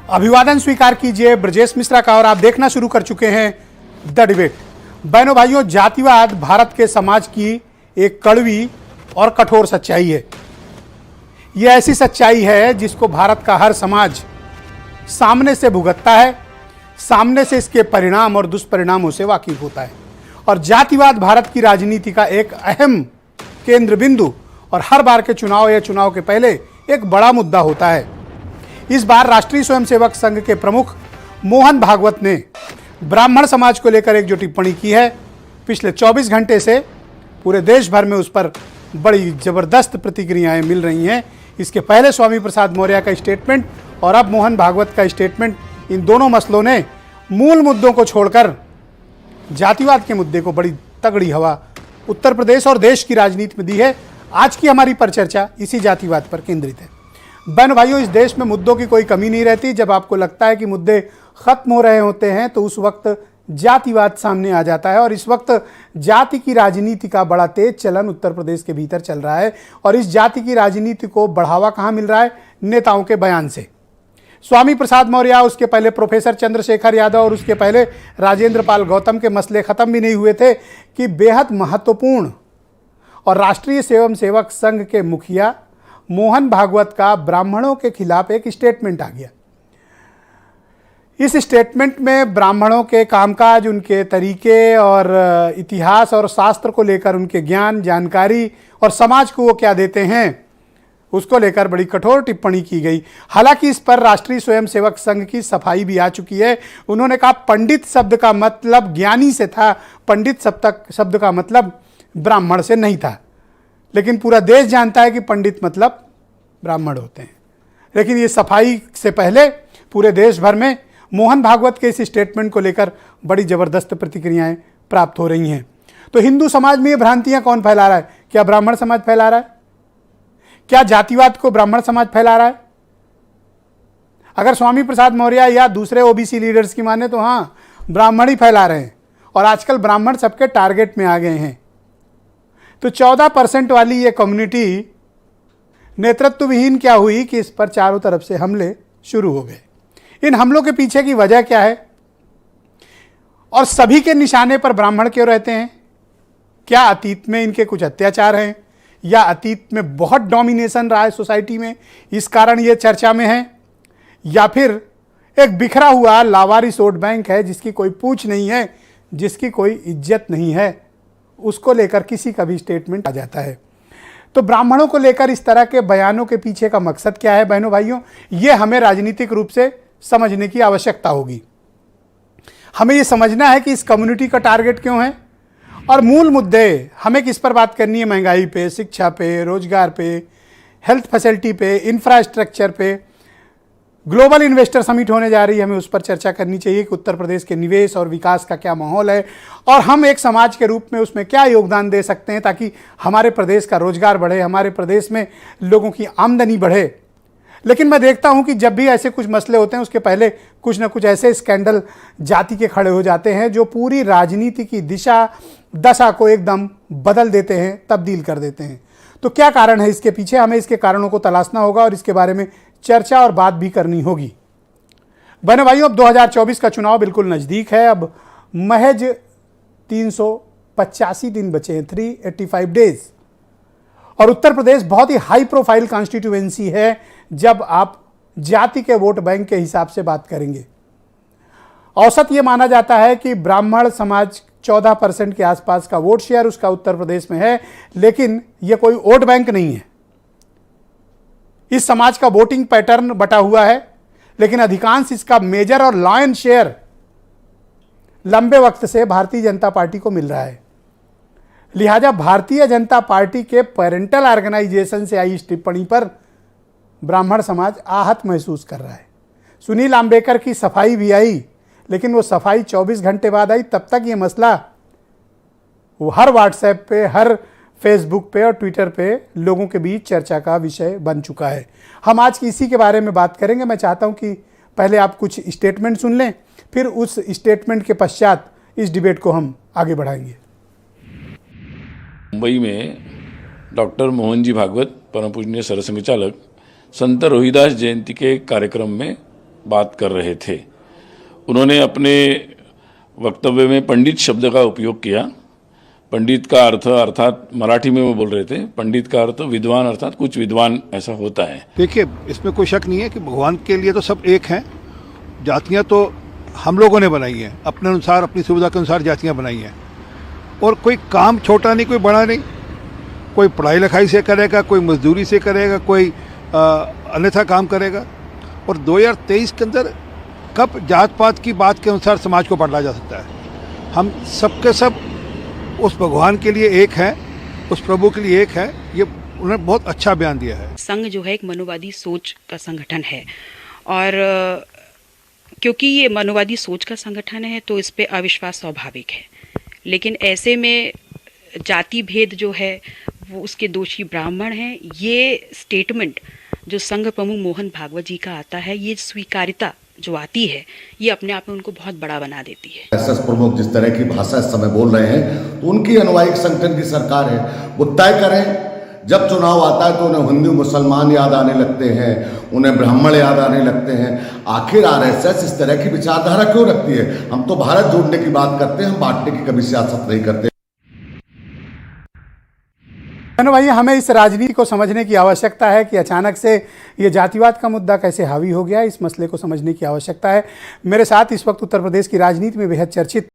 अभिवादन स्वीकार कीजिए ब्रजेश मिश्रा का और आप देखना शुरू कर चुके हैं द डिबेट। बहनों भाइयों, जातिवाद भारत के समाज की एक कड़वी और कठोर सच्चाई है। यह ऐसी सच्चाई है जिसको भारत का हर समाज सामने से भुगतता है, सामने से इसके परिणाम और दुष्परिणामों से वाकिफ होता है। और जातिवाद भारत की राजनीति का एक अहम केंद्र बिंदु और हर बार के चुनाव या चुनाव के पहले एक बड़ा मुद्दा होता है। इस बार राष्ट्रीय स्वयंसेवक संघ के प्रमुख मोहन भागवत ने ब्राह्मण समाज को लेकर एक जो टिप्पणी की है, पिछले 24 घंटे से पूरे देश भर में उस पर बड़ी जबरदस्त प्रतिक्रियाएं मिल रही हैं। इसके पहले स्वामी प्रसाद मौर्य का स्टेटमेंट और अब मोहन भागवत का स्टेटमेंट, इन दोनों मसलों ने मूल मुद्दों को छोड़कर जातिवाद के मुद्दे को बड़ी तगड़ी हवा उत्तर प्रदेश और देश की राजनीति में दी है। आज की हमारी परिचर्चा इसी जातिवाद पर केंद्रित है। बहन भाइयों, इस देश में मुद्दों की कोई कमी नहीं रहती। जब आपको लगता है कि मुद्दे खत्म हो रहे होते हैं तो उस वक्त जातिवाद सामने आ जाता है। और इस वक्त जाति की राजनीति का बड़ा तेज चलन उत्तर प्रदेश के भीतर चल रहा है। और इस जाति की राजनीति को बढ़ावा कहाँ मिल रहा है? नेताओं के बयान से। स्वामी प्रसाद मौर्य, उसके पहले प्रोफेसर चंद्रशेखर यादव और उसके पहले राजेंद्र पाल गौतम के मसले खत्म भी नहीं हुए थे कि बेहद महत्वपूर्ण और राष्ट्रीय स्वयंसेवक संघ के मुखिया मोहन भागवत का ब्राह्मणों के खिलाफ एक स्टेटमेंट आ गया। इस स्टेटमेंट में ब्राह्मणों के कामकाज, उनके तरीके और इतिहास और शास्त्र को लेकर उनके ज्ञान, जानकारी और समाज को वो क्या देते हैं, उसको लेकर बड़ी कठोर टिप्पणी की गई। हालांकि इस पर राष्ट्रीय स्वयंसेवक संघ की सफाई भी आ चुकी है। उन्होंने कहा पंडित शब्द का मतलब ज्ञानी से था, पंडित शब्द का मतलब ब्राह्मण से नहीं था। लेकिन पूरा देश जानता है कि पंडित मतलब ब्राह्मण होते हैं। लेकिन ये सफाई से पहले पूरे देश भर में मोहन भागवत के इस स्टेटमेंट को लेकर बड़ी जबरदस्त प्रतिक्रियाएं प्राप्त हो रही हैं। तो हिंदू समाज में ये भ्रांतियां कौन फैला रहा है? क्या ब्राह्मण समाज फैला रहा है? क्या जातिवाद को ब्राह्मण समाज फैला रहा है? अगर स्वामी प्रसाद मौर्य या दूसरे ओबीसी लीडर्स की माने तो हाँ, ब्राह्मण ही फैला रहे हैं। और आजकल ब्राह्मण सबके टारगेट में आ गए हैं। तो 14% वाली ये कम्युनिटी नेतृत्व विहीन क्या हुई कि इस पर चारों तरफ से हमले शुरू हो गए। इन हमलों के पीछे की वजह क्या है? और सभी के निशाने पर ब्राह्मण क्यों रहते हैं? क्या अतीत में इनके कुछ अत्याचार हैं या अतीत में बहुत डोमिनेशन रहा है सोसाइटी में, इस कारण ये चर्चा में है? या फिर एक बिखरा हुआ लावारिस वोट बैंक है जिसकी कोई पूछ नहीं है, जिसकी कोई इज्जत नहीं है, उसको लेकर किसी का भी स्टेटमेंट आ जाता है। तो ब्राह्मणों को लेकर इस तरह के बयानों के पीछे का मकसद क्या है? बहनों भाइयों, ये हमें राजनीतिक रूप से समझने की आवश्यकता होगी। हमें ये समझना है कि इस कम्युनिटी का टारगेट क्यों है और मूल मुद्दे हमें किस पर बात करनी है। महंगाई पे, शिक्षा पे, रोजगार पे, हेल्थ फैसिलिटी पे, इंफ्रास्ट्रक्चर पे। ग्लोबल इन्वेस्टर समिट होने जा रही है, हमें उस पर चर्चा करनी चाहिए कि उत्तर प्रदेश के निवेश और विकास का क्या माहौल है और हम एक समाज के रूप में उसमें क्या योगदान दे सकते हैं ताकि हमारे प्रदेश का रोजगार बढ़े, हमारे प्रदेश में लोगों की आमदनी बढ़े। लेकिन मैं देखता हूं कि जब भी ऐसे कुछ मसले होते हैं उसके पहले कुछ ना कुछ ऐसे स्कैंडल जाति के खड़े हो जाते हैं जो पूरी राजनीति की दिशा दशा को एकदम बदल देते हैं, तब्दील कर देते हैं। तो क्या कारण है इसके पीछे? हमें इसके कारणों को तलाशना होगा और इसके बारे में चर्चा और बात भी करनी होगी। बहनों भाइयों, अब 2024 का चुनाव बिल्कुल नज़दीक है। अब महज 385 दिन बचे हैं, 385 डेज। और उत्तर प्रदेश बहुत ही हाई प्रोफाइल कॉन्स्टिट्यूएंसी है जब आप जाति के वोट बैंक के हिसाब से बात करेंगे। औसत ये माना जाता है कि ब्राह्मण समाज 14% के आसपास का वोट शेयर उसका उत्तर प्रदेश में है। लेकिन यह कोई वोट बैंक नहीं है। इस समाज का वोटिंग पैटर्न बटा हुआ है, लेकिन अधिकांश इसका मेजर और लॉयन शेयर लंबे वक्त से भारतीय जनता पार्टी को मिल रहा है। लिहाजा भारतीय जनता पार्टी के पेरेंटल ऑर्गेनाइजेशन से आई इस टिप्पणी पर ब्राह्मण समाज आहत महसूस कर रहा है। सुनील आम्बेकर की सफाई भी आई, लेकिन वो सफाई 24 घंटे बाद आई। तब तक ये मसला वो हर व्हाट्सएप पे, हर फेसबुक पे और ट्विटर पे लोगों के बीच चर्चा का विषय बन चुका है। हम आज इसी के बारे में बात करेंगे। मैं चाहता हूं कि पहले आप कुछ स्टेटमेंट सुन लें, फिर उस स्टेटमेंट के पश्चात इस डिबेट को हम आगे बढ़ाएंगे। मुंबई में डॉक्टर मोहन जी भागवत, परम पूजनीय सरसंघ चालक, संत रोहिदास जयंती के कार्यक्रम में बात कर रहे थे। उन्होंने अपने वक्तव्य में पंडित शब्द का उपयोग किया। पंडित का अर्थ अर्थात मराठी में वो बोल रहे थे, पंडित का अर्थ विद्वान अर्थात कुछ विद्वान ऐसा होता है। देखिए, इसमें कोई शक नहीं है कि भगवान के लिए तो सब एक हैं। जातियां तो हम लोगों ने बनाई हैं, अपने अनुसार अपनी सुविधा के अनुसार जातियां बनाई हैं। और कोई काम छोटा नहीं, कोई बड़ा नहीं। कोई पढ़ाई लिखाई से करेगा, कोई मजदूरी से करेगा, कोई अन्यथा काम करेगा। और 2023 के अंदर कब जात पात की बात के अनुसार समाज को बांटा जा सकता है? हम सबके सब उस भगवान के लिए एक हैं, उस प्रभु के लिए एक है। ये उन्होंने बहुत अच्छा बयान दिया है। संघ जो है एक मनोवादी सोच का संगठन है, और क्योंकि ये मनोवादी सोच का संगठन है तो इस पे अविश्वास स्वाभाविक है। लेकिन ऐसे में जाति भेद जो है वो उसके दोषी ब्राह्मण हैं। ये स्टेटमेंट जो संघ प्रमुख मोहन भागवत जी का आता है, ये स्वीकार्यता जो आती है, ये अपने आप में उनको बहुत बड़ा बना देती है। एसएस प्रमुख जिस तरह की भाषा इस समय बोल रहे हैं, तो उनकी अनुयायी संगठन की सरकार है, वो तय करें। जब चुनाव आता है तो उन्हें हिंदू मुसलमान याद आने लगते हैं, उन्हें ब्राह्मण याद आने लगते हैं। आखिर आरएसएस इस तरह की विचारधारा क्यों रखती है? हम तो भारत जोड़ने की बात करते हैं, हम बांटने की कभी सियासत नहीं करते। भाई, हमें इस राजनीति को समझने की आवश्यकता है कि अचानक से ये जातिवाद का मुद्दा कैसे हावी हो गया। इस मसले को समझने की आवश्यकता है। मेरे साथ इस वक्त उत्तर प्रदेश की राजनीति में बेहद चर्चित